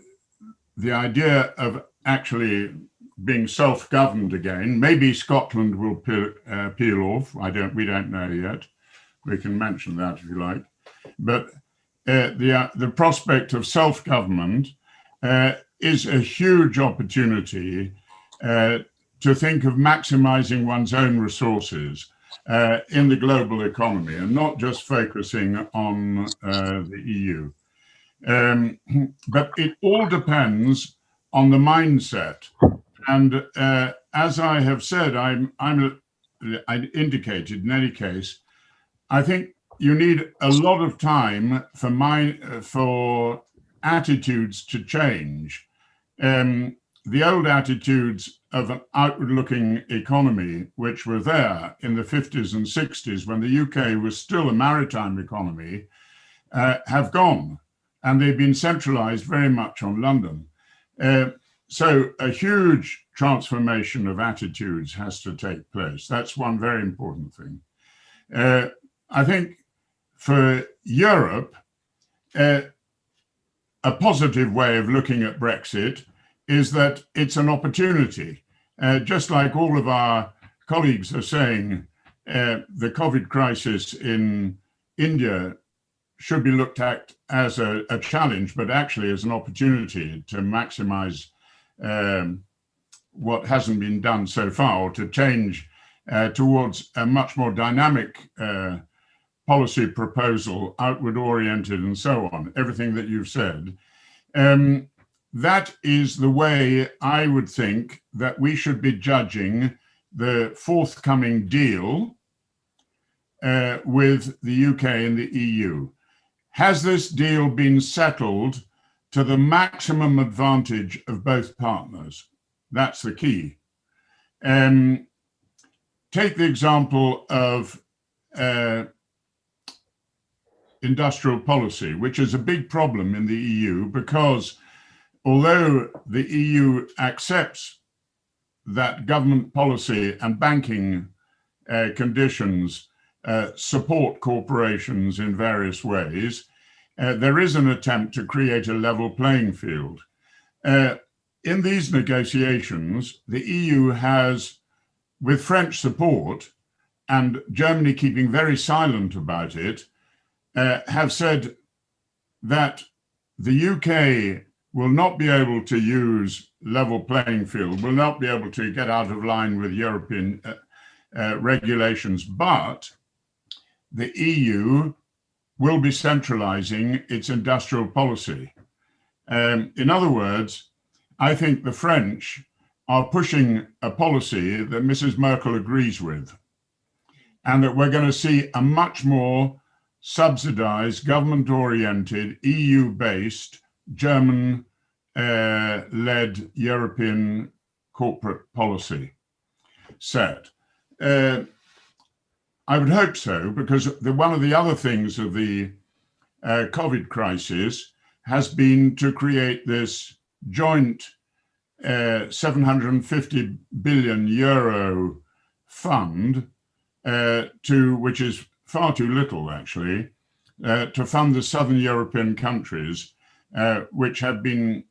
idea of actually being self-governed again, maybe Scotland will peel off. We don't know yet. We can mention that if you like. But the prospect of self-government is a huge opportunity to think of maximizing one's own resources in the global economy and not just focusing on the EU. But it all depends on the mindset. And as I have said, I indicated in any case, I think you need a lot of time for attitudes to change. The old attitudes of an outward-looking economy, which were there in the 50s and 60s when the UK was still a maritime economy, have gone, and they've been centralized very much on London. So a huge transformation of attitudes has to take place. That's one very important thing. I think for Europe, a positive way of looking at Brexit is that it's an opportunity. Just like all of our colleagues are saying, the COVID crisis in India should be looked at as a challenge, but actually as an opportunity to maximize what hasn't been done so far, or to change towards a much more dynamic policy proposal, outward oriented and so on, everything that you've said. That is the way I would think that we should be judging the forthcoming deal with the UK and the EU. Has this deal been settled to the maximum advantage of both partners? That's the key. Take the example of industrial policy, which is a big problem in the EU, because although the EU accepts that government policy and banking conditions support corporations in various ways, there is an attempt to create a level playing field. In these negotiations, the EU has, with French support and Germany keeping very silent about it, have said that the UK will not be able to use level playing field, will not be able to get out of line with European regulations, but the EU will be centralizing its industrial policy. In other words, I think the French are pushing a policy that Mrs. Merkel agrees with, and that we're going to see a much more subsidized, government-oriented, EU-based, German-led European corporate policy set. I would hope so, because one of the other things of the COVID crisis has been to create this joint 750 billion euro fund, which is far too little actually, to fund the southern European countries, which have been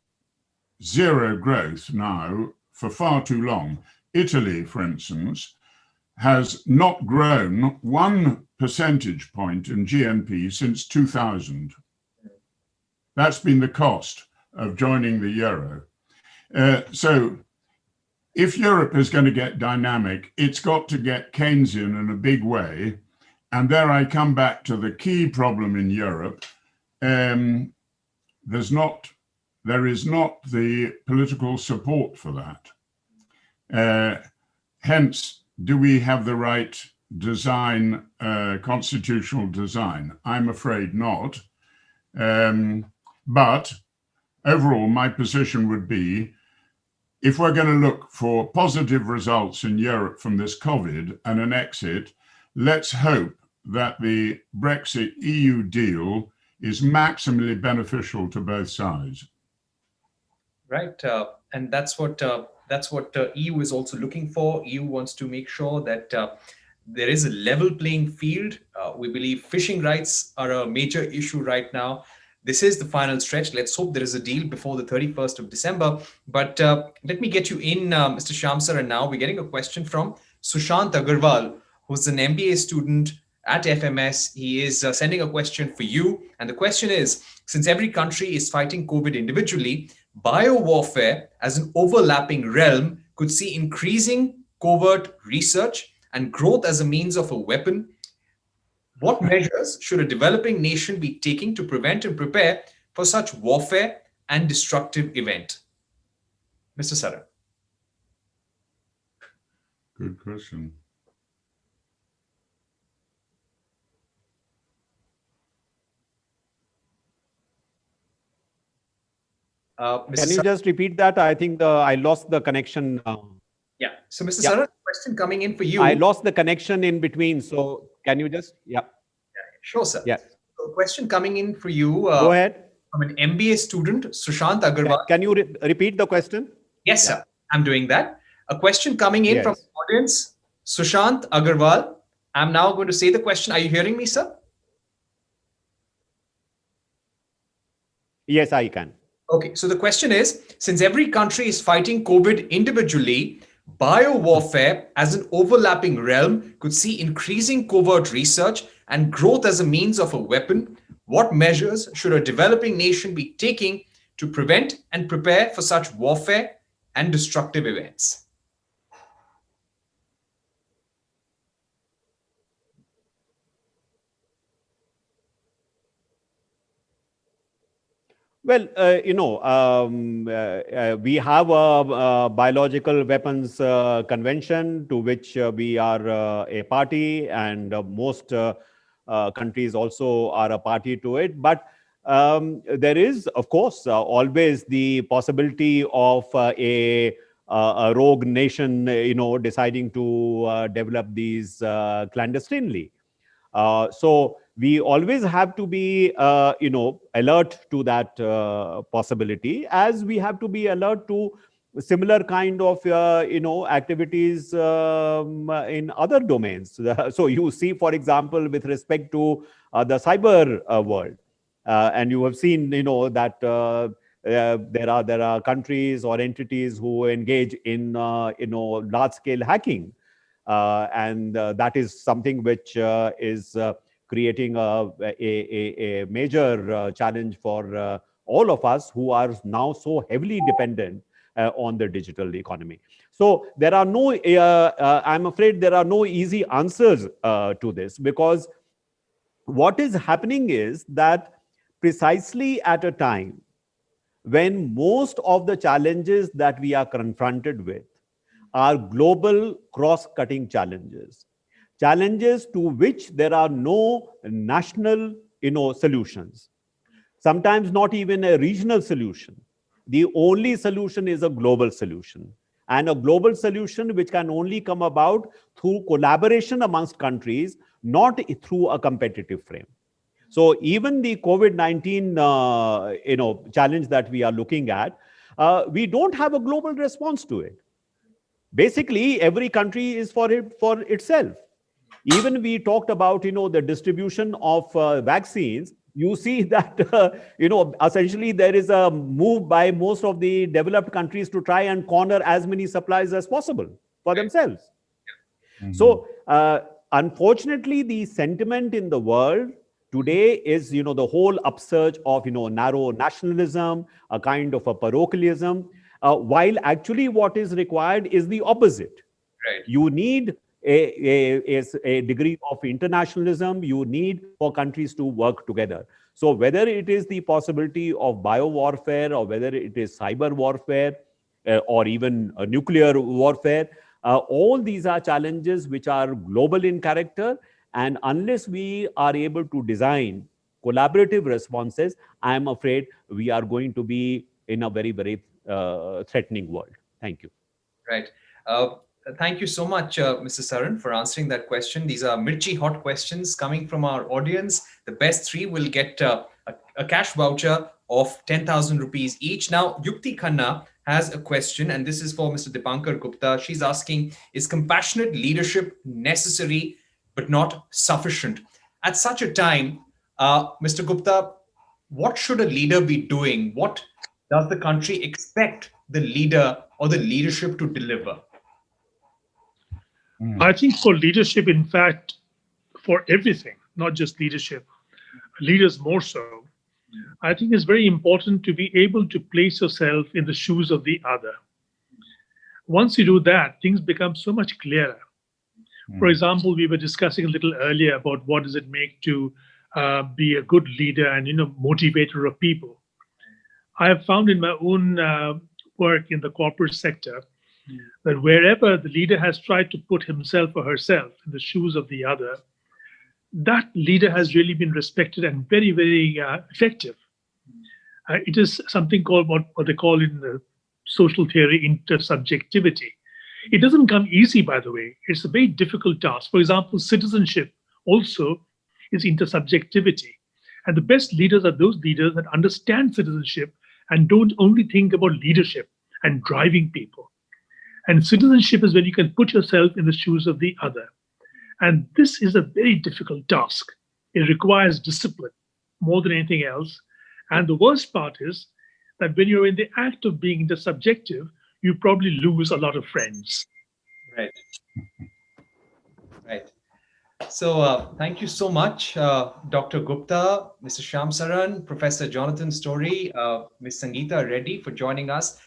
zero growth now for far too long. Italy, for instance, has not grown 1 percentage point in GNP since 2000. That's been the cost of joining the euro. So if Europe is going to get dynamic, it's got to get Keynesian in a big way. And there I come back to the key problem in Europe. There is not the political support for that. Hence, do we have the right design, constitutional design? I'm afraid not. But overall, my position would be, if we're going to look for positive results in Europe from this COVID and an exit, let's hope that the Brexit EU deal is maximally beneficial to both sides. Right, and that's what EU is also looking for. EU wants to make sure that there is a level playing field. We believe fishing rights are a major issue right now. This is the final stretch. Let's hope there is a deal before the 31st of December. But let me get you in, Mr. Shyam Saran, now. We're getting a question from Sushant Agarwal, who's an MBA student at FMS. He is sending a question for you. And the question is, since every country is fighting COVID individually, biowarfare as an overlapping realm could see increasing covert research and growth as a means of a weapon. What measures should a developing nation be taking to prevent and prepare for such warfare and destructive event? Mr. Saran. Good question. Can you just repeat that? I think I lost the connection. Yeah. So, Mr. Saran, question coming in for you. I lost the connection in between. So, can you just, Sure, sir. Yeah. So, question coming in for you. Go ahead. From an MBA student, Sushant Agarwal. Can you repeat the question? Yes, sir. I'm doing that. A question coming in from the audience, Sushant Agarwal. I'm now going to say the question. Are you hearing me, sir? Yes, I can. Okay, so the question is, since every country is fighting COVID individually, biowarfare as an overlapping realm could see increasing covert research and growth as a means of a weapon. What measures should a developing nation be taking to prevent and prepare for such warfare and destructive events? Well, we have a biological weapons convention to which we are a party, and most countries also are a party to it. But there is, of course, always the possibility of a rogue nation, deciding to develop these clandestinely. So we always have to be, alert to that possibility, as we have to be alert to similar kind of, activities in other domains. So you see, for example, with respect to the cyber world, and you have seen, that there are countries or entities who engage in, large-scale hacking. And that is something which is creating a major challenge for all of us who are now so heavily dependent on the digital economy. So there are no, I'm afraid there are no easy answers to this, because what is happening is that precisely at a time when most of the challenges that we are confronted with are global cross-cutting challenges, challenges to which there are no national, solutions, sometimes not even a regional solution. The only solution is a global solution. and a global solution which can only come about through collaboration amongst countries, not through a competitive frame. So even the COVID-19 challenge that we are looking at, we don't have a global response to it. Basically, every country is for itself. Even we talked about the distribution of vaccines. You see that essentially there is a move by most of the developed countries to try and corner as many supplies as possible for themselves. So unfortunately, the sentiment in the world today is the whole upsurge of narrow nationalism, a kind of a parochialism, while actually what is required is the opposite. Right. You need a degree of internationalism. You need for countries to work together. So whether it is the possibility of biowarfare, or whether it is cyber warfare, or even nuclear warfare, all these are challenges which are global in character. And unless we are able to design collaborative responses, I am afraid we are going to be in a very, very threatening world. Thank you. Right. Thank you so much, Mr. Saran, for answering that question. These are mirchi hot questions coming from our audience. The best three will get a cash voucher of 10,000 rupees each. Now, Yukti Khanna has a question, and this is for Mr. Dipankar Gupta. She's asking, is compassionate leadership necessary but not sufficient? At such a time, Mr. Gupta, what should a leader be doing? What does the country expect the leader or the leadership to deliver? I think for leadership, in fact, for everything, not just leadership, leaders more so, I think it's very important to be able to place yourself in the shoes of the other. Once you do that, things become so much clearer. For example, we were discussing a little earlier about what does it make to be a good leader and motivator of people. I have found in my own work in the corporate sector that wherever the leader has tried to put himself or herself in the shoes of the other, that leader has really been respected and very, very effective. It is something called what they call in the social theory intersubjectivity. It doesn't come easy, by the way. It's a very difficult task. For example, citizenship also is intersubjectivity. And the best leaders are those leaders that understand citizenship and don't only think about leadership and driving people. And citizenship is when you can put yourself in the shoes of the other. And this is a very difficult task. It requires discipline more than anything else. And the worst part is that when you're in the act of being intersubjective, you probably lose a lot of friends. Right. Right. So thank you so much, Dr. Gupta, Mr. Shyam Saran, Professor Jonathan Story, Ms. Sangita Reddy for joining us.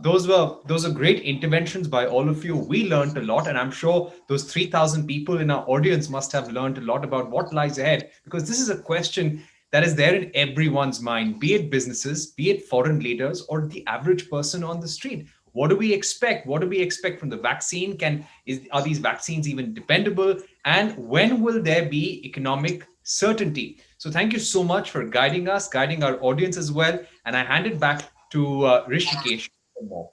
Those are great interventions by all of you. We learned a lot, and I'm sure those 3,000 people in our audience must have learned a lot about what lies ahead, because this is a question that is there in everyone's mind, be it businesses, be it foreign leaders, or the average person on the street. What do we expect? What do we expect from the vaccine? Are these vaccines even dependable? And when will there be economic certainty? So thank you so much for guiding us, guiding our audience as well. And I hand it back to Rishikesh for more.